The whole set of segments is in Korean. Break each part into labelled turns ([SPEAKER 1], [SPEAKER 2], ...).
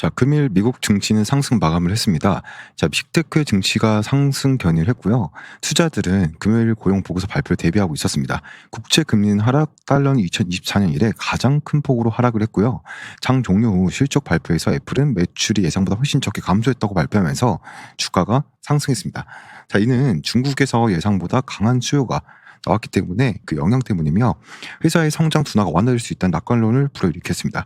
[SPEAKER 1] 자, 금일 미국 증시는 상승 마감을 했습니다. 자, 빅테크의 증시가 상승 견인을 했고요. 투자들은 금요일 고용 보고서 발표를 대비하고 있었습니다. 국채 금리는 하락, 달러는 2024년 이래 가장 큰 폭으로 하락을 했고요. 장 종료 후 실적 발표에서 애플은 매출이 예상보다 훨씬 적게 감소했다고 발표하면서 주가가 상승했습니다. 자, 이는 중국에서 예상보다 강한 수요가 나왔기 때문에 그 영향 때문이며 회사의 성장 둔화가 완화될 수 있다는 낙관론을 불어일으켰습니다.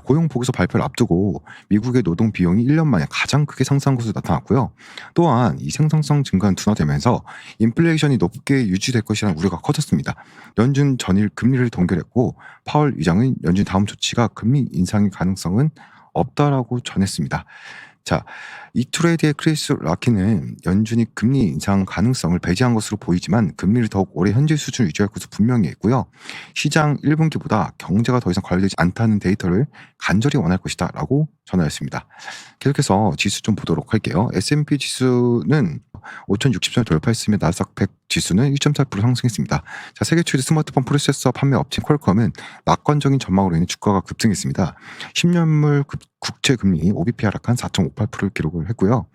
[SPEAKER 1] 고용 보고서 발표를 앞두고 미국의 노동 비용이 1년 만에 가장 크게 상승한 것으로 나타났고요. 또한 이 생산성 증가는 둔화되면서 인플레이션이 높게 유지될 것이라는 우려가 커졌습니다. 연준 전일 금리를 동결했고 파월 의장은 연준 다음 조치가 금리 인상의 가능성은 없다라고 전했습니다. 자, 이투레이드의 크리스 라킨은 연준이 금리 인상 가능성을 배제한 것으로 보이지만 금리를 더욱 오래 현재 수준을 유지할 것으로 분명히 했고요. 시장 1분기보다 경제가 더 이상 관리되지 않다는 데이터를 간절히 원할 것이다 라고 전하였습니다. 계속해서 지수 좀 보도록 할게요. S&P 지수는 5,060선을 돌파했으며 나스닥 100 지수는 1.4% 상승했습니다. 자, 세계 최대 스마트폰 프로세서 판매 업체 퀄컴은 낙관적인 전망으로 인해 주가가 급등했습니다. 10년물 국채 금리 OBP 하락한 4.58%를 기록을 했고요.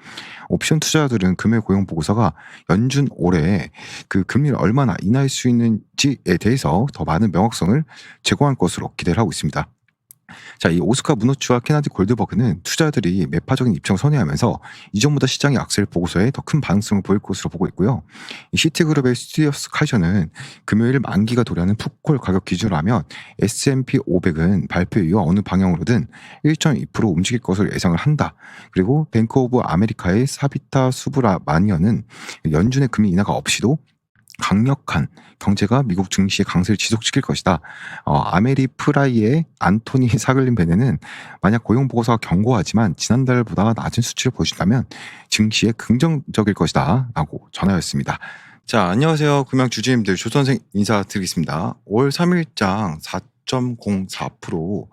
[SPEAKER 1] 옵션 투자자들은 금일 고용 보고서가 연준 올해 그 금리를 얼마나 인하할 수 있는지에 대해서 더 많은 명확성을 제공할 것으로 기대를 하고 있습니다. 자, 이 오스카 무노츠와 케나디 골드버그는 투자자들이 매파적인 입장을 선회하면서 이전보다 시장의 악셀 보고서에 더 큰 반응성을 보일 것으로 보고 있고요. 이 시티그룹의 스튜디오스 카이저는 금요일 만기가 도래하는 풋콜 가격 기준으로 하면 S&P 500은 발표 이후 어느 방향으로든 1.2% 움직일 것을 예상을 한다. 그리고 뱅크 오브 아메리카의 사비타 수브라마니언은 연준의 금리 인하가 없이도 강력한 경제가 미국 증시의 강세를 지속시킬 것이다. 아메리 프라이의 안토니 사글린 베네는 만약 고용 보고서가 견고하지만 지난달보다 낮은 수치를 보여준다면 증시에 긍정적일 것이다 라고 전하였습니다. 자, 안녕하세요. 금양 주주님들 조선생 인사드리겠습니다. 5월 3일장 4.04%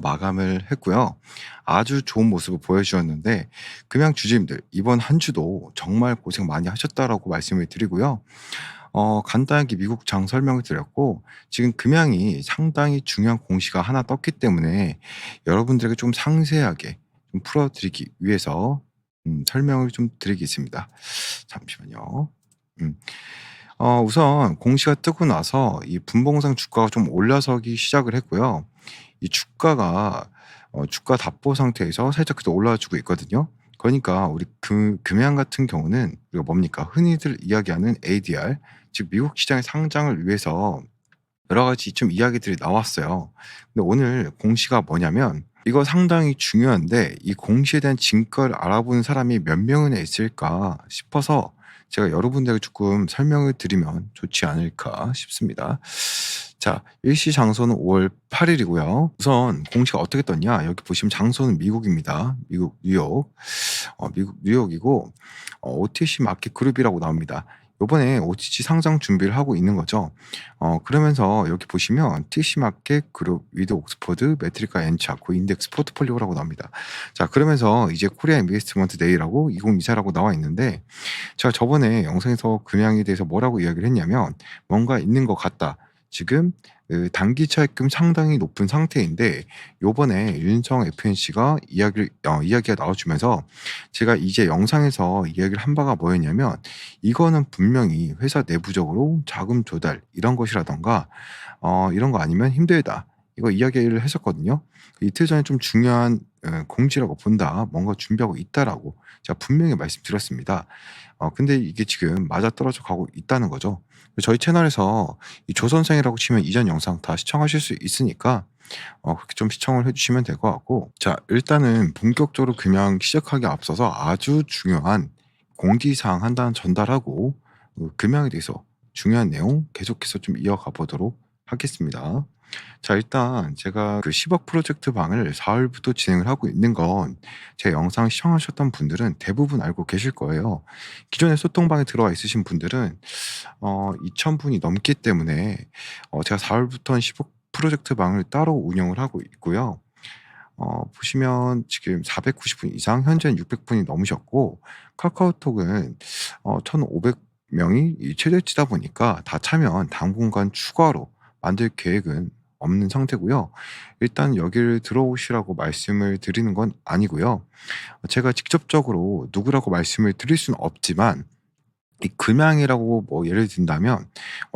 [SPEAKER 1] 마감을 했고요. 아주 좋은 모습을 보여주셨는데 금양 주주님들 이번 한 주도 정말 고생 많이 하셨다라고 말씀을 드리고요. 간단하게 미국 장 설명을 드렸고 지금 금양이 상당히 중요한 공시가 하나 떴기 때문에 여러분들에게 좀 상세하게 좀 풀어드리기 위해서 설명을 좀 드리겠습니다. 잠시만요. 음. 우선 공시가 뜨고 나서 이 분봉상 주가가 좀 올라서기 시작을 했고요. 이 주가가 주가 답보 상태에서 살짝 그래도 올라주고 있거든요. 그러니까 우리 금양 같은 경우는 우리가 뭡니까? 흔히들 이야기하는 ADR, 즉 미국 시장의 상장을 위해서 여러 가지 좀 이야기들이 나왔어요. 근데 오늘 공시가 뭐냐면 이거 상당히 중요한데 이 공시에 대한 증거를 알아보는 사람이 몇 명이나 있을까 싶어서 제가 여러분들에게 조금 설명을 드리면 좋지 않을까 싶습니다. 자, 일시 장소는 5월 8일이고요. 우선 공시가 어떻게 떴냐? 여기 보시면 장소는 미국입니다. 미국 뉴욕. 미국 뉴욕이고 OTC 마켓 그룹이라고 나옵니다. 요번에 OTC 상장 준비를 하고 있는 거죠. 그러면서 여기 보시면 TC 마켓 그룹 위드 옥스퍼드 메트리카 엔차코 인덱스 포트폴리오라고 나옵니다. 자, 그러면서 이제 코리아 인베스트먼트 데이라고 2024라고 나와 있는데 제가 저번에 영상에서 금양에 대해서 뭐라고 이야기를 했냐면 뭔가 있는 것 같다. 지금 그 단기 차익금 상당히 높은 상태인데 요번에 윤성 FNC가 이야기가 나와주면서 제가 이제 영상에서 이야기를 한 바가 뭐였냐면 이거는 분명히 회사 내부적으로 자금 조달 이런 것이라던가 이런 거 아니면 힘들다. 이거 이야기를 했었거든요. 이틀 전에 좀 중요한 공지라고 본다. 뭔가 준비하고 있다라고 제가 분명히 말씀드렸습니다. 근데 이게 지금 맞아떨어져 가고 있다는 거죠. 저희 채널에서 이 조선생이라고 치면 이전 영상 다 시청하실 수 있으니까 그렇게 좀 시청을 해주시면 될 것 같고 자, 일단은 본격적으로 그냥 시작하기 앞서서 아주 중요한 공지사항 하나 전달하고 금양에 대해서 중요한 내용 계속해서 좀 이어가 보도록 하겠습니다. 자, 일단 제가 그 10억 프로젝트 방을 4월부터 진행을 하고 있는 건 제 영상 시청하셨던 분들은 대부분 알고 계실 거예요. 기존에 소통방에 들어와 있으신 분들은 2,000분이 넘기 때문에 제가 4월부터는 10억 프로젝트 방을 따로 운영을 하고 있고요. 보시면 지금 490분 이상, 현재는 600분이 넘으셨고 카카오톡은 1,500명이 최대치다 보니까 다 차면 당분간 추가로 만들 계획은 없는 상태고요. 일단 여기를 들어오시라고 말씀을 드리는 건 아니고요. 제가 직접적으로 누구라고 말씀을 드릴 수는 없지만 이 금양이라고 뭐 예를 든다면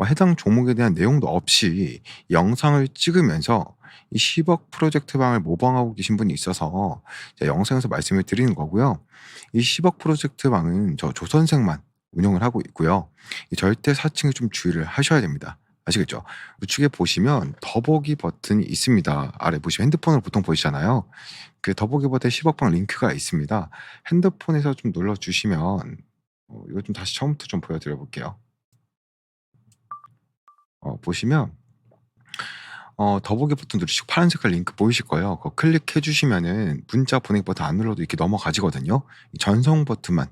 [SPEAKER 1] 해당 종목에 대한 내용도 없이 영상을 찍으면서 이 10억 프로젝트 방을 모방하고 계신 분이 있어서 제가 영상에서 말씀을 드리는 거고요. 이 10억 프로젝트 방은 저 조선생만 운영을 하고 있고요. 이 절대 사칭에 좀 주의를 하셔야 됩니다. 아시겠죠? 우측에 보시면 더보기 버튼이 있습니다. 아래 보시면 핸드폰으로 보통 보시잖아요. 그 더보기 버튼에 10억 방 링크가 있습니다. 핸드폰에서 좀 눌러주시면 이거 좀 다시 처음부터 좀 보여드려 볼게요. 보시면 더보기 버튼 누르시고 파란 색깔 링크 보이실 거예요. 그거 클릭해 주시면은 문자 보내기 버튼 안 눌러도 이렇게 넘어가지거든요. 이 전송 버튼만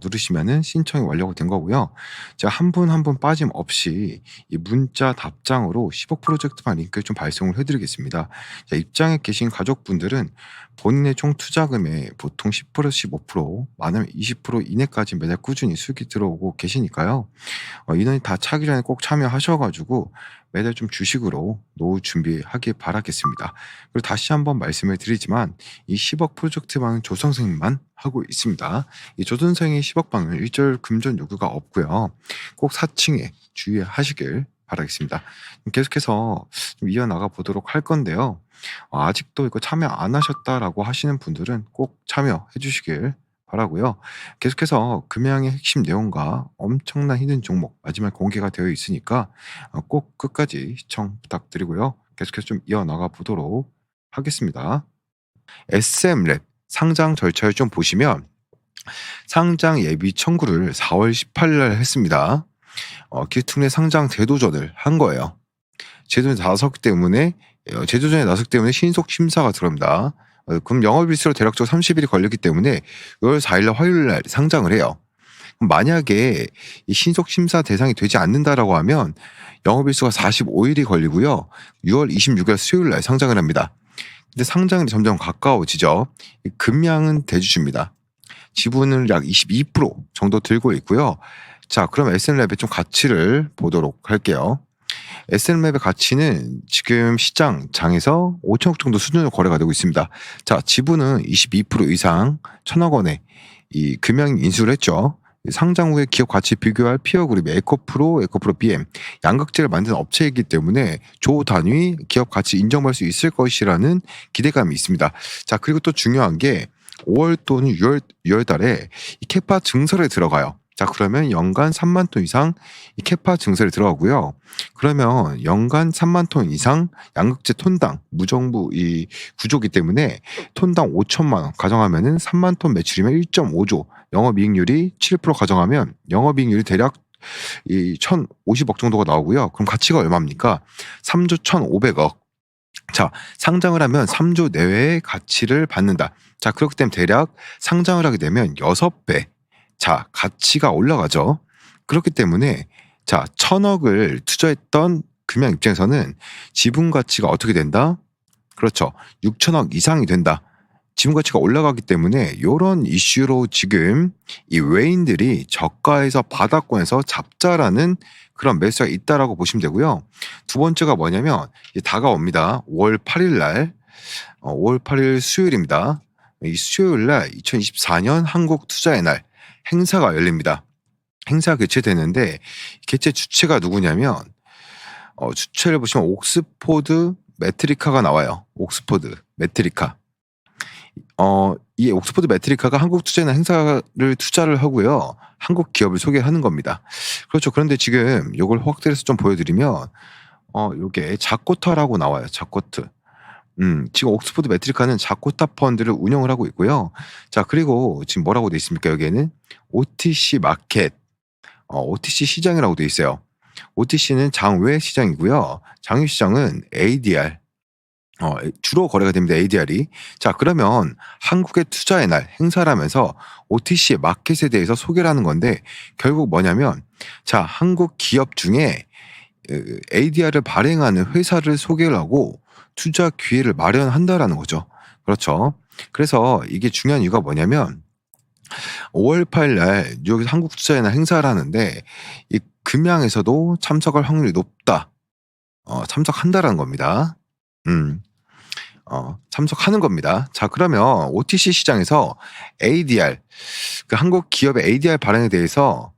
[SPEAKER 1] 누르시면은 신청이 완료가 된 거고요. 제가 한 분 한 분 빠짐없이 이 문자 답장으로 10억 프로젝트만 링크를 좀 발송을 해 드리겠습니다. 자, 입장에 계신 가족분들은 본인의 총 투자금의 보통 10%에서 15%, 많으면 20% 이내까지 매달 꾸준히 수익이 들어오고 계시니까요. 인원이 다 차기 전에 꼭 참여하셔 가지고 매달 좀 주식으로 노후 준비하길 바라겠습니다. 그리고 다시 한번 말씀을 드리지만 이 10억 프로젝트 방은 조선생만 하고 있습니다. 이 조선생의 10억 방은 일절 금전 요구가 없고요. 꼭 사칭에 주의하시길 바라겠습니다. 계속해서 좀 이어나가 보도록 할 건데요. 아직도 이거 참여 안 하셨다라고 하시는 분들은 꼭 참여해 주시길 바라고요. 계속해서 금양의 핵심 내용과 엄청난 히든 종목 마지막에 공개가 되어 있으니까 꼭 끝까지 시청 부탁드리고요. 계속해서 좀 이어나가 보도록 하겠습니다. SM랩 상장 절차를 좀 보시면 상장 예비 청구를 4월 18일 날 했습니다. 기투의 상장 제도전을 한 거예요. 제도전에 나섰기 때문에 신속 심사가 들어옵니다. 그럼 영업일수로 대략적으로 30일이 걸렸기 때문에 6월 4일 날 화요일 날 상장을 해요. 그럼 만약에 이 신속 심사 대상이 되지 않는다라고 하면 영업일수가 45일이 걸리고요. 6월 26일 수요일 날 상장을 합니다. 근데 상장이 점점 가까워지죠. 금양은 대주주입니다. 지분을 약 22% 정도 들고 있고요. 자, 그럼 SNLab의 좀 가치를 보도록 할게요. SNLab의 가치는 지금 시장장에서 5천억 정도 수준으로 거래가 되고 있습니다. 자, 지분은 22% 이상 1,000억 원에 이 금양 인수를 했죠. 상장 후에 기업 가치 비교할 피어 그룹의 에코프로 BM 양극재를 만드는 업체이기 때문에 조 단위 기업 가치 인정받을 수 있을 것이라는 기대감이 있습니다. 자, 그리고 또 중요한 게 5월 또는 6월 달에 이 캐파 증설에 들어가요. 자, 그러면 연간 3만 톤 이상 이 캐파 증설에 들어가고요. 그러면 연간 3만 톤 이상 양극재 톤당 무정부 이 구조기 때문에 톤당 5천만 원 가정하면은 3만 톤 매출이면 1.5조, 영업이익률이 7% 가정하면 영업이익률이 대략 이 1,050억 정도가 나오고요. 그럼 가치가 얼마입니까? 3조 1,500억. 자, 상장을 하면 3조 내외의 가치를 받는다. 자, 그렇기 때문에 대략 상장을 하게 되면 6배. 자, 가치가 올라가죠. 그렇기 때문에 자, 1,000억을 투자했던 금양 입장에서는 지분 가치가 어떻게 된다? 그렇죠. 6천억 이상이 된다. 지분 가치가 올라가기 때문에 이런 이슈로 지금 이 외인들이 저가에서 바닥권에서 잡자라는 그런 매수가 있다라고 보시면 되고요. 두 번째가 뭐냐면 다가옵니다. 5월 8일 날 5월 8일 수요일입니다. 이 수요일 날 2024년 한국 투자의 날 행사가 열립니다. 행사가 개최되는데 개최 주체가 누구냐면 주체를 보시면 옥스포드 메트리카가 나와요. 옥스포드 메트리카. 이 옥스포드 메트리카가 한국 투자나 행사를 투자를 하고요. 한국 기업을 소개하는 겁니다. 그렇죠. 그런데 지금 이걸 확대해서 좀 보여드리면 요게 자코타라고 나와요. 자코트. 지금 옥스포드 메트리카는 자코타 펀드를 운영을 하고 있고요. 자, 그리고 지금 뭐라고 돼 있습니까? 여기에는 OTC 마켓, OTC 시장이라고 돼 있어요. OTC는 장외 시장이고요. 장외 시장은 ADR, 주로 거래가 됩니다. ADR이. 자, 그러면 한국의 투자의 날 행사라면서 OTC 마켓에 대해서 소개를 하는 건데 결국 뭐냐면 자, 한국 기업 중에 ADR을 발행하는 회사를 소개를 하고 투자 기회를 마련한다라는 거죠. 그렇죠. 그래서 이게 중요한 이유가 뭐냐면 5월 8일 날 뉴욕에서 한국 투자의 날 행사를 하는데 이 금양에서도 참석할 확률이 높다. 참석한다라는 겁니다. 음. 참석하는 겁니다. 자, 그러면 OTC 시장에서 ADR, 그 한국 기업의 ADR 발행에 대해서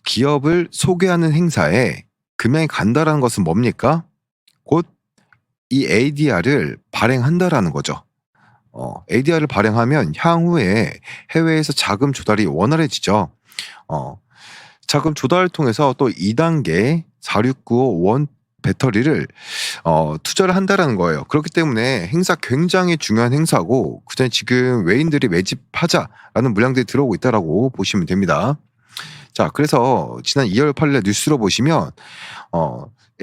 [SPEAKER 1] 기업을 소개하는 행사에 금양이 간다라는 것은 뭡니까? 곧 이 ADR을 발행한다라는 거죠. ADR을 발행하면 향후에 해외에서 자금 조달이 원활해지죠. 어, 자금 조달을 통해서 또 2단계 4695 원 배터리를 투자를 한다라는 거예요. 그렇기 때문에 행사 굉장히 중요한 행사고, 그전에 지금 외인들이 매집하자라는 물량들이 들어오고 있다라고 보시면 됩니다. 자, 그래서 지난 2월 8일에 뉴스로 보시면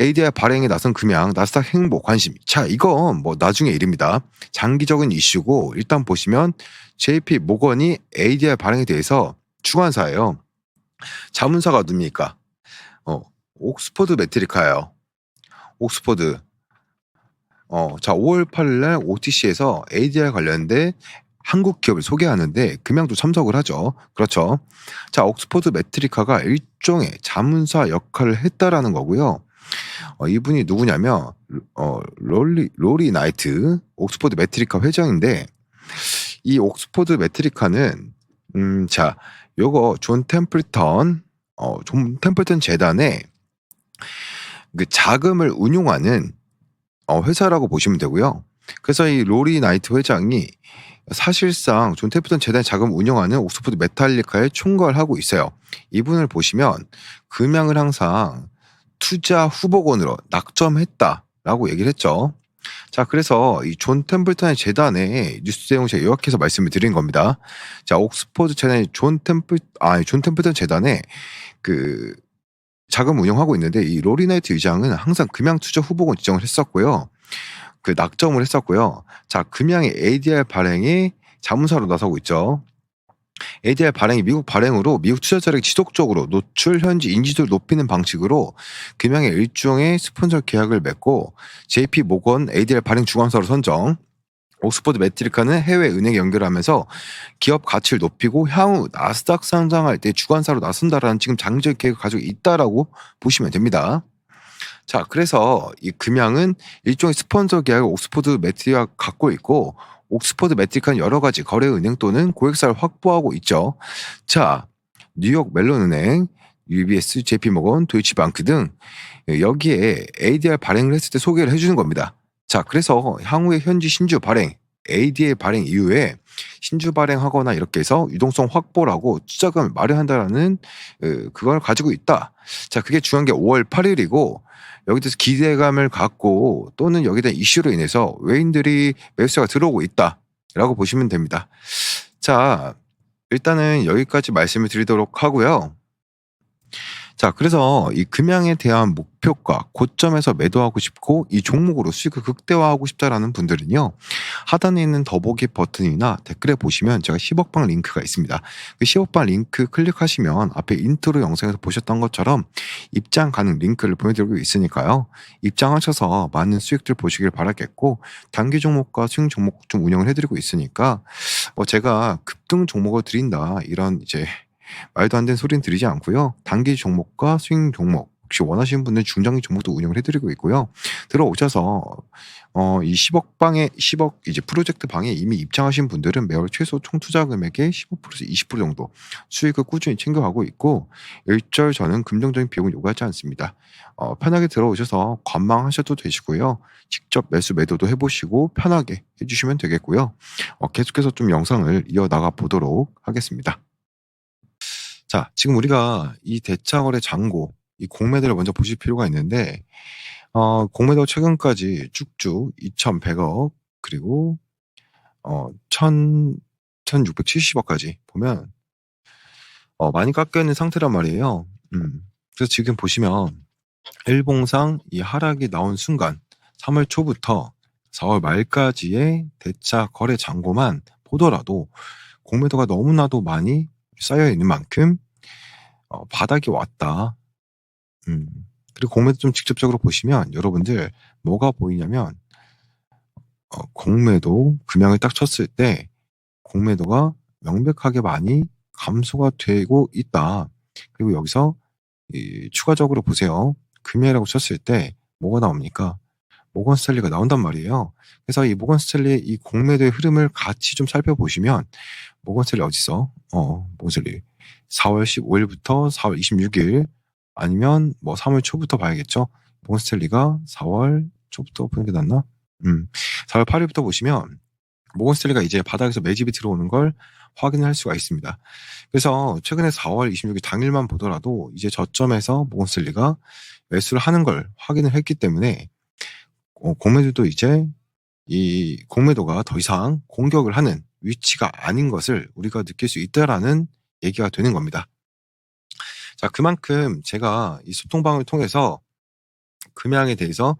[SPEAKER 1] ADR 발행에 나선 금양, 나스닥 행보 관심. 자, 이건 뭐 나중에 일입니다. 장기적인 이슈고, 일단 보시면 JP 모건이 ADR 발행에 대해서 주관사예요. 자문사가 누굽니까? 옥스퍼드 매트리카예요. 옥스퍼드. 자, 5월 8일날 OTC에서 ADR 관련된 한국 기업을 소개하는데 금양도 참석을 하죠. 그렇죠. 자, 옥스퍼드 매트리카가 일종의 자문사 역할을 했다라는 거고요. 이분이 누구냐면 로리 나이트 옥스퍼드 매트리카 회장인데, 이 옥스퍼드 매트리카는 자, 요거 존 템플턴 재단의 그 자금을 운용하는 회사라고 보시면 되고요. 그래서 이 로리 나이트 회장이 사실상 존 템플턴 재단의 자금 운영하는 옥스퍼드 메탈리카에 총괄을 하고 있어요. 이분을 보시면 금양을 항상 투자 후보군으로 낙점했다라고 얘기를 했죠. 자, 그래서 이 존 템플턴의 재단의 뉴스 내용 제가 요약해서 말씀을 드린 겁니다. 자, 옥스퍼드 재단의 존 템플턴 재단에 그 자금 운영하고 있는데, 이 로리 나이트 의장은 항상 금양 투자 후보군 지정을 했었고요. 그 낙점을 했었고요. 자, 금양의 ADR 발행에 자문사로 나서고 있죠. ADR 발행이 미국 발행으로 미국 투자자에게 지속적으로 노출 현지 인지도를 높이는 방식으로 금양의 일종의 스폰서 계약을 맺고, JP 모건 ADR 발행 주관사로 선정, 옥스퍼드 매트리카는 해외 은행에 연결하면서 기업 가치를 높이고 향후 나스닥 상장할 때 주관사로 나선다라는 지금 장기적 계획을 가지고 있다라고 보시면 됩니다. 자, 그래서 이 금양은 일종의 스폰서 계약을 옥스퍼드 매트리카가 갖고 있고, 옥스퍼드 매트리카는 여러 가지 거래 은행 또는 고객사를 확보하고 있죠. 자, 뉴욕 멜론은행, UBS, JP모건, 도이치방크 등 여기에 ADR 발행을 했을 때 소개를 해주는 겁니다. 자, 그래서 향후에 현지 신주 발행, ADR 발행 이후에 신주 발행하거나 이렇게 해서 유동성 확보라고 투자금을 마련한다라는 그걸 가지고 있다. 자, 그게 중요한 게 5월 8일이고, 여기 대해서 기대감을 갖고 또는 여기에 대한 이슈로 인해서 외인들이 매수세가 들어오고 있다라고 보시면 됩니다. 자, 일단은 여기까지 말씀을 드리도록 하고요. 자, 그래서 이 금양에 대한 목표가 고점에서 매도하고 싶고 이 종목으로 수익을 극대화하고 싶다라는 분들은요, 하단에 있는 더보기 버튼이나 댓글에 보시면 제가 10억방 링크가 있습니다. 그 10억방 링크 클릭하시면 앞에 인트로 영상에서 보셨던 것처럼 입장 가능 링크를 보내드리고 있으니까요. 입장하셔서 많은 수익들 보시길 바라겠고, 단기 종목과 수익 종목 좀 운영을 해드리고 있으니까 제가 급등 종목을 드린다 이런 이제 말도 안 되는 소리는 드리지 않고요. 단기 종목과 스윙 종목, 혹시 원하시는 분들 중장기 종목도 운영을 해드리고 있고요. 들어오셔서 이 10억 이제 프로젝트 방에 이미 입장하신 분들은 매월 최소 총 투자 금액의 15%에서 20% 정도 수익을 꾸준히 챙겨가고 있고, 일절 저는 금전적인 비용을 요구하지 않습니다. 편하게 들어오셔서 관망하셔도 되시고요. 직접 매수 매도도 해보시고 편하게 해주시면 되겠고요. 계속해서 좀 영상을 이어나가 보도록 하겠습니다. 자, 지금 우리가 이 대차거래 잔고, 이 공매도를 먼저 보실 필요가 있는데, 공매도 최근까지 쭉쭉 2,100억, 그리고 1,670억까지 보면 많이 깎여 있는 상태란 말이에요. 그래서 지금 보시면 일봉상 이 하락이 나온 순간 3월 초부터 4월 말까지의 대차 거래 잔고만 보더라도 공매도가 너무나도 많이 쌓여 있는 만큼 바닥이 왔다. 그리고 공매도 좀 직접적으로 보시면 여러분들 뭐가 보이냐면 공매도 금양을 딱 쳤을 때 공매도가 명백하게 많이 감소가 되고 있다. 그리고 여기서 추가적으로 보세요. 금양이라고 쳤을 때 뭐가 나옵니까? 모건 스탠리가 나온단 말이에요. 그래서 이 모건 스탠리의 이 공매도의 흐름을 같이 좀 살펴보시면 모건 스탠리 어딨어? 모건 스탠리 4월 15일부터 4월 26일 아니면 뭐 3월 초부터 봐야겠죠. 모건 스탠리가 4월 초부터 보는 게 낫나? 4월 8일부터 보시면 모건 스탠리가 이제 바닥에서 매집이 들어오는 걸 확인할 수가 있습니다. 그래서 최근에 4월 26일 당일만 보더라도 이제 저점에서 모건 스탠리가 매수를 하는 걸 확인을 했기 때문에 공매도도 이제 이 공매도가 더 이상 공격을 하는 위치가 아닌 것을 우리가 느낄 수 있다라는 얘기가 되는 겁니다. 자, 그만큼 제가 이 소통방을 통해서 금양에 대해서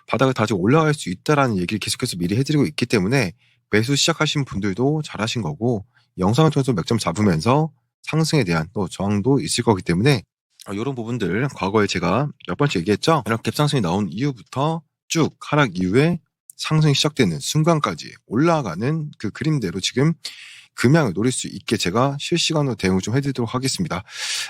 [SPEAKER 1] 바닥을 다시 올라갈 수 있다라는 얘기를 계속해서 미리 해드리고 있기 때문에 매수 시작하신 분들도 잘하신 거고, 영상을 통해서 맥점 잡으면서 상승에 대한 또 저항도 있을 거기 때문에 이런 부분들 과거에 제가 몇 번씩 얘기했죠. 이렇게 갭상승이 나온 이후부터 쭉 하락 이후에 상승이 시작되는 순간까지 올라가는 그 그림대로 지금 금양을 노릴 수 있게 제가 실시간으로 대응을 좀 해드리도록 하겠습니다.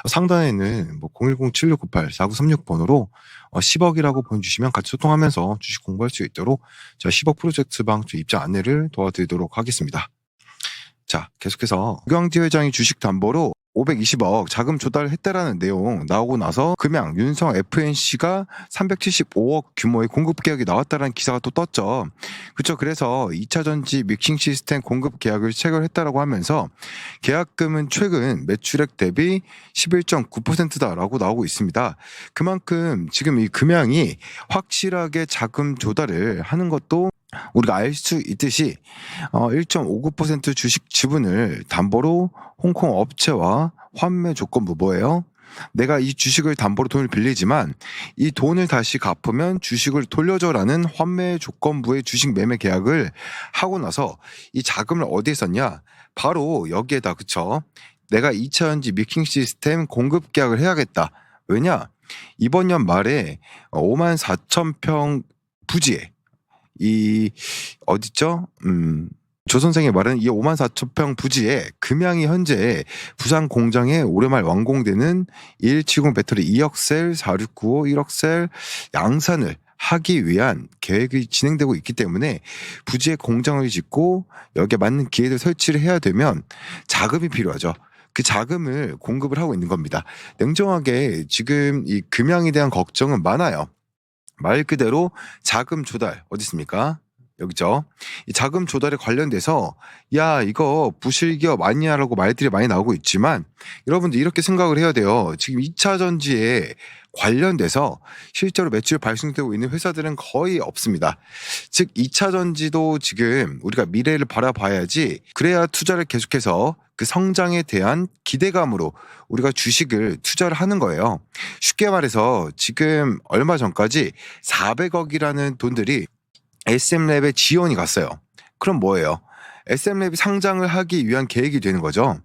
[SPEAKER 1] 상단에는 뭐 010-7698-4936 번호로 10억이라고 보내주시면 같이 소통하면서 주식 공부할 수 있도록 제가 10억 프로젝트방 입장 안내를 도와드리도록 하겠습니다. 자, 계속해서 유경재 회장이 주식 담보로 520억 자금 조달했다라는 내용 나오고 나서 금양 윤성 FNC가 375억 규모의 공급 계약이 나왔다라는 기사가 또 떴죠. 그렇죠. 그래서 2차 전지 믹싱 시스템 공급 계약을 체결했다라고 하면서 계약금은 최근 매출액 대비 11.9%다라고 나오고 있습니다. 그만큼 지금 이 금양이 확실하게 자금 조달을 하는 것도 우리가 알 수 있듯이 1.59% 주식 지분을 담보로 홍콩 업체와 환매 조건부 뭐예요? 내가 이 주식을 담보로 돈을 빌리지만 이 돈을 다시 갚으면 주식을 돌려줘라는 환매 조건부의 주식 매매 계약을 하고 나서 이 자금을 어디에 썼냐? 바로 여기에다. 그쵸? 내가 2차 전지 믹싱 시스템 공급 계약을 해야겠다. 왜냐? 이번 년 말에 54,000평 부지에 이 어딨죠? 조 선생의 말은 이 54,000평 부지에 금양이 현재 부산 공장에 올해 말 완공되는 2170 배터리 2억 셀, 4695 1억 셀 양산을 하기 위한 계획이 진행되고 있기 때문에 부지에 공장을 짓고 여기에 맞는 기회를 설치를 해야 되면 자금이 필요하죠. 그 자금을 공급을 하고 있는 겁니다. 냉정하게 지금 이 금양에 대한 걱정은 많아요. 말 그대로 자금 조달 어디 있습니까? 여기죠. 이 자금 조달에 관련돼서 야 이거 부실기업 아니냐라고 말들이 많이 나오고 있지만 여러분들 이렇게 생각을 해야 돼요. 지금 2차 전지에 관련돼서 실제로 매출 발생되고 있는 회사들은 거의 없습니다. 즉 2차 전지도 지금 우리가 미래를 바라봐야지 그래야 투자를 계속해서 그 성장에 대한 기대감으로 우리가 주식을 투자를 하는 거예요. 쉽게 말해서 지금 얼마 전까지 400억이라는 돈들이 SM랩에 지원이 갔어요. 그럼 뭐예요? SM랩이 상장을 하기 위한 계획이 되는 거죠.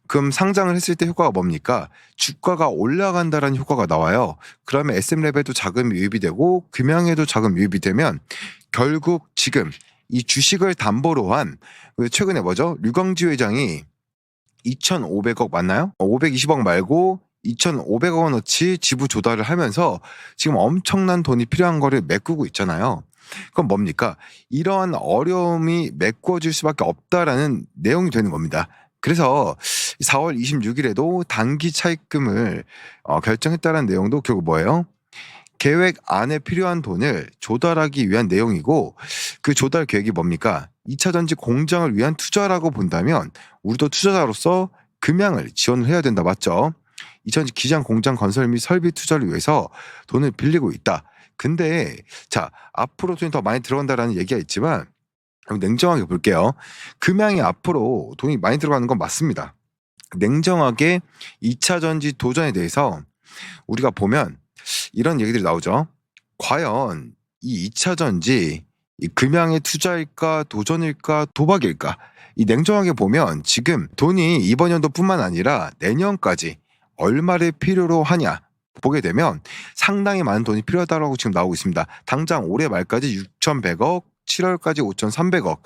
[SPEAKER 1] 그럼 상장을 했을 때 효과가 뭡니까? 주가가 올라간다는 효과가 나와요. 그러면 SM랩에도 자금이 유입이 되고 금양에도 자금 유입이 되면 결국 지금 이 주식을 담보로 한 최근에 뭐죠? 류광지 회장이 2,500억 맞나요? 520억 말고 2,500억 원어치 지부 조달을 하면서 지금 엄청난 돈이 필요한 거를 메꾸고 있잖아요. 그럼 뭡니까? 이러한 어려움이 메꿔질 수밖에 없다라는 내용이 되는 겁니다. 그래서 4월 26일에도 단기 차입금을 결정했다는 내용도 결국 뭐예요? 계획 안에 필요한 돈을 조달하기 위한 내용이고 그 조달 계획이 뭡니까? 2차 전지 공장을 위한 투자라고 본다면 우리도 투자자로서 금양을 지원을 해야 된다. 맞죠? 2차 전지 기장 공장 건설 및 설비 투자를 위해서 돈을 빌리고 있다. 근데 자 앞으로 돈이 더 많이 들어간다라는 얘기가 있지만 냉정하게 볼게요. 금양이 앞으로 돈이 많이 들어가는 건 맞습니다. 냉정하게 2차 전지 도전에 대해서 우리가 보면 이런 얘기들이 나오죠. 과연 이 2차 전지 이 금양의 투자일까 도전일까 도박일까? 이 냉정하게 보면 지금 돈이 이번 연도뿐만 아니라 내년까지 얼마를 필요로 하냐 보게 되면 상당히 많은 돈이 필요하다고 지금 나오고 있습니다. 당장 올해 말까지 6,100억, 7월까지 5,300억.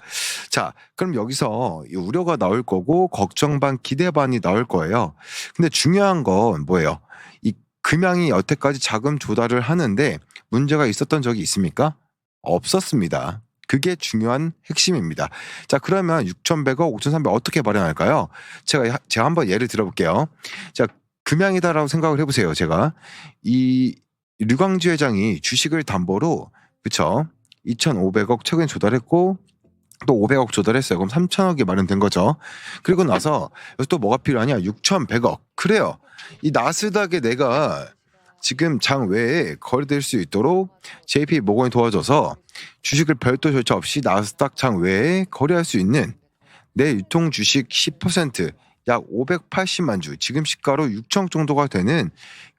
[SPEAKER 1] 자, 그럼 여기서 이 우려가 나올 거고 걱정 반 기대 반이 나올 거예요. 근데 중요한 건 뭐예요? 이 금양이 여태까지 자금 조달을 하는데 문제가 있었던 적이 있습니까? 없었습니다. 그게 중요한 핵심입니다. 자, 그러면 6,100억, 5,300억 어떻게 마련할까요? 제가 한번 예를 들어볼게요. 자, 금양이다라고 생각을 해보세요. 제가 이 류광주 회장이 주식을 담보로 그쵸? 2,500억 최근에 조달했고 또 500억 조달했어요. 그럼 3,000억이 마련된 거죠. 그리고 나서 여기서 또 뭐가 필요하냐? 6,100억. 그래요. 이 나스닥에 내가 지금 장 외에 거래될 수 있도록 JP 모건이 도와줘서 주식을 별도 절차 없이 나스닥 장 외에 거래할 수 있는 내 유통 주식 10%약 580만 주, 지금 시가로 6천 정도가 되는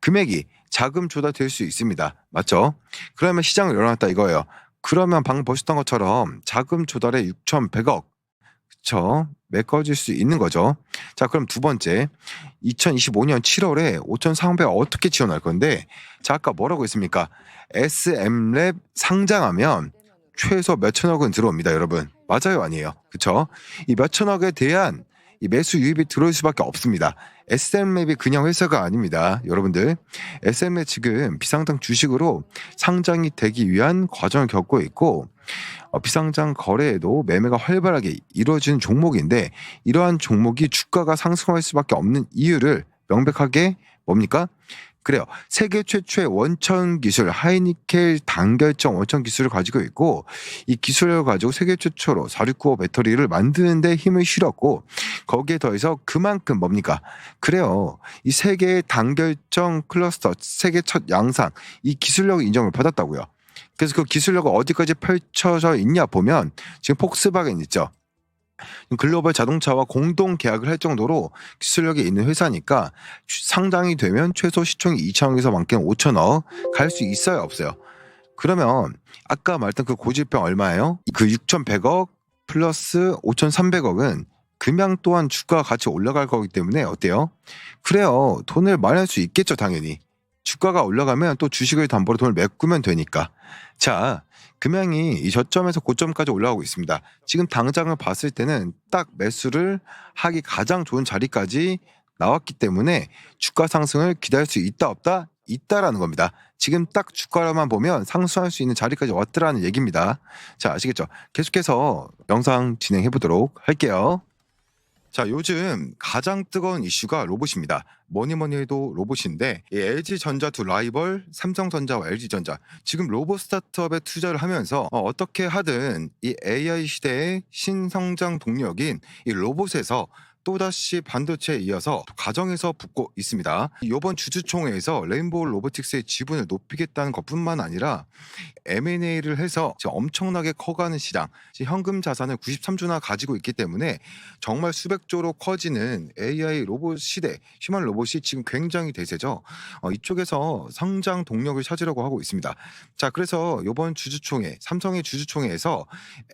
[SPEAKER 1] 금액이 자금 조달될 수 있습니다. 맞죠? 그러면 시장을 열어놨다 이거예요. 그러면 방금 보셨던 것처럼 자금 조달에 6,100억 그쵸? 메꿔질 수 있는 거죠. 자, 그럼 두 번째 2025년 7월에 5,400억 어떻게 지원할 건데 자, 아까 뭐라고 했습니까? SM랩 상장하면 최소 몇천억은 들어옵니다, 여러분. 맞아요, 아니에요? 그쵸? 이 몇천억에 대한 이 매수 유입이 들어올 수밖에 없습니다. SM랩이 그냥 회사가 아닙니다, 여러분들. SM랩 지금 비상장 주식으로 상장이 되기 위한 과정을 겪고 있고 비상장 거래에도 매매가 활발하게 이루어지는 종목인데 이러한 종목이 주가가 상승할 수밖에 없는 이유를 명백하게 뭡니까? 그래요. 세계 최초의 원천 기술 하이니켈 단결정 원천 기술을 가지고 있고 이 기술을 가지고 세계 최초로 4695 배터리를 만드는 데 힘을 실었고 거기에 더해서 그만큼 뭡니까? 그래요. 이 세계 단결정 클러스터 세계 첫 양상 이 기술력 인정을 받았다고요. 그래서 그 기술력이 어디까지 펼쳐져 있냐 보면 지금 폭스바겐 있죠. 글로벌 자동차와 공동 계약을 할 정도로 기술력이 있는 회사니까 상장이 되면 최소 시총이 2천억에서 많게는 5천억 갈 수 있어요, 없어요? 그러면 아까 말했던 그 고질병 얼마예요? 그 6,100억 플러스 5,300억은 금양 또한 주가가 같이 올라갈 거기 때문에 어때요? 그래요. 돈을 마련할 수 있겠죠, 당연히. 주가가 올라가면 또 주식을 담보로 돈을 메꾸면 되니까. 자, 금양이 이 저점에서 고점까지 올라가고 있습니다. 지금 당장을 봤을 때는 딱 매수를 하기 가장 좋은 자리까지 나왔기 때문에 주가 상승을 기다릴 수 있다 없다? 있다라는 겁니다. 지금 딱 주가로만 보면 상승할 수 있는 자리까지 왔더라는 얘기입니다. 자, 아시겠죠? 계속해서 영상 진행해 보도록 할게요. 자, 요즘 가장 뜨거운 이슈가 로봇입니다. 뭐니 해도 로봇인데 이 LG전자 두 라이벌 삼성전자와 LG전자 지금 로봇 스타트업에 투자를 하면서 어떻게 하든 이 AI 시대의 신성장 동력인 이 로봇에서 또다시 반도체에 이어서 가정에서 붙고 있습니다. 이번 주주총회에서 레인보우 로보틱스의 지분을 높이겠다는 것뿐만 아니라 M&A를 해서 지금 엄청나게 커가는 시장, 지금 현금 자산을 93조나 가지고 있기 때문에 정말 수백조로 커지는 AI 로봇 시대, 휴먼 로봇이 지금 굉장히 대세죠. 이쪽에서 성장 동력을 찾으려고 하고 있습니다. 자, 그래서 이번 주주총회, 삼성의 주주총회에서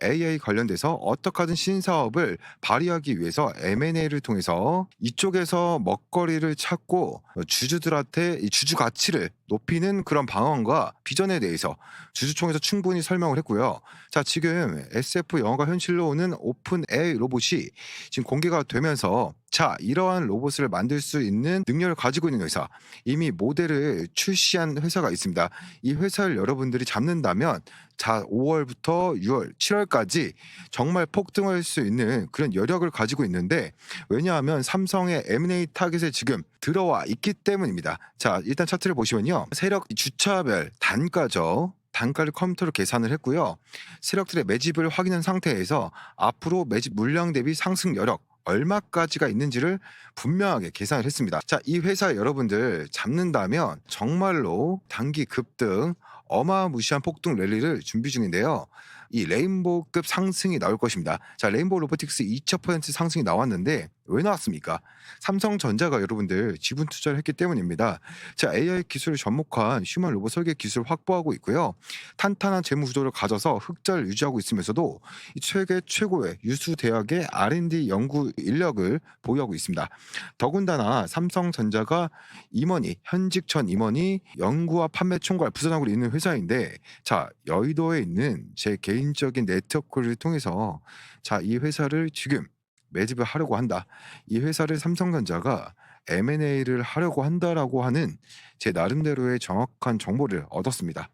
[SPEAKER 1] AI 관련돼서 어떻게 하든 신사업을 발휘하기 위해서 M&A를 통해서 이쪽에서 먹거리를 찾고 주주들한테 이 주주 가치를 높이는 그런 방안과 비전에 대해서 주주총회에서 충분히 설명을 했고요. 자, 지금 SF 영화가 현실로 오는 오픈 AI 로봇이 지금 공개가 되면서 자, 이러한 로봇을 만들 수 있는 능력을 가지고 있는 회사, 이미 모델을 출시한 회사가 있습니다. 이 회사를 여러분들이 잡는다면 자, 5월부터 6월, 7월까지 정말 폭등할 수 있는 그런 여력을 가지고 있는데 왜냐하면 삼성의 M&A 타겟에 지금 들어와 있기 때문입니다. 자, 일단 차트를 보시면요. 세력 주차별 단가죠. 단가를 컴퓨터로 계산을 했고요. 세력들의 매집을 확인한 상태에서 앞으로 매집 물량 대비 상승 여력 얼마까지가 있는지를 분명하게 계산을 했습니다. 자, 이 회사 여러분들 잡는다면 정말로 단기 급등 어마무시한 폭등 랠리를 준비 중인데요. 이 레인보우급 상승이 나올 것입니다. 자, 레인보우 로보틱스 2,000% 상승이 나왔는데 왜 나왔습니까? 삼성전자가 여러분들 지분 투자를 했기 때문입니다. 자, AI 기술을 접목한 휴먼 로봇 설계 기술을 확보하고 있고요. 탄탄한 재무 구조를 가져서 흑자를 유지하고 있으면서도 이 세계 최고의 유수 대학의 R&D 연구 인력을 보유하고 있습니다. 더군다나 삼성전자가 임원이 현직 전 임원이 연구와 판매 총괄 부사장으로 있는 회사인데 자, 여의도에 있는 제 개인적인 네트워크를 통해서 자, 이 회사를 지금 매집을 하려고 한다. 이 회사를 삼성전자가 M&A를 하려고 한다라고 하는 제 나름대로의 정확한 정보를 얻었습니다.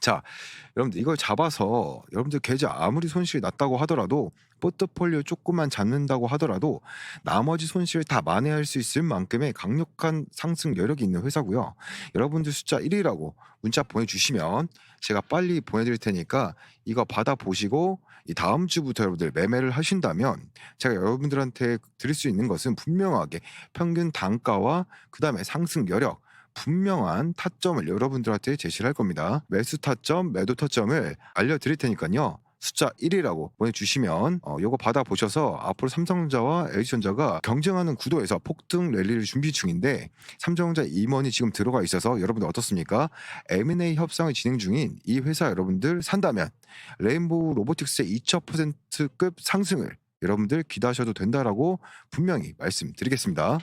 [SPEAKER 1] 자, 여러분들 이걸 잡아서 여러분들 계좌 아무리 손실이 났다고 하더라도 포트폴리오 조금만 잡는다고 하더라도 나머지 손실을 다 만회할 수 있을 만큼의 강력한 상승 여력이 있는 회사고요. 여러분들 숫자 1위라고 문자 보내주시면 제가 빨리 보내드릴 테니까 이거 받아보시고 이 다음 주부터 여러분들 매매를 하신다면 제가 여러분들한테 드릴 수 있는 것은 분명하게 평균 단가와 그 다음에 상승 여력 분명한 타점을 여러분들한테 제시를 할 겁니다. 매수 타점, 매도 타점을 알려드릴 테니까요. 숫자 1이라고 보내주시면 요거 받아보셔서 앞으로 삼성전자와 LG전자가 경쟁하는 구도에서 폭등 랠리를 준비 중인데 삼성전자 임원이 지금 들어가 있어서 여러분들 어떻습니까? M&A 협상을 진행 중인 이 회사 여러분들 산다면 레인보우 로보틱스의 2000%급 상승을 여러분들 기대하셔도 된다라고 분명히 말씀드리겠습니다.